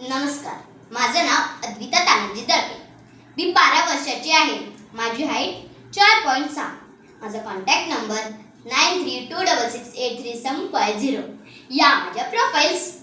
नमस्कार, माझं नाव अद्विता तानाजी दळके. मी 12 वर्षाची आहे. माझी हाईट 4.6. माझा कॉन्टॅक्ट नंबर 9326683750. या माझ्या प्रोफाईल्स.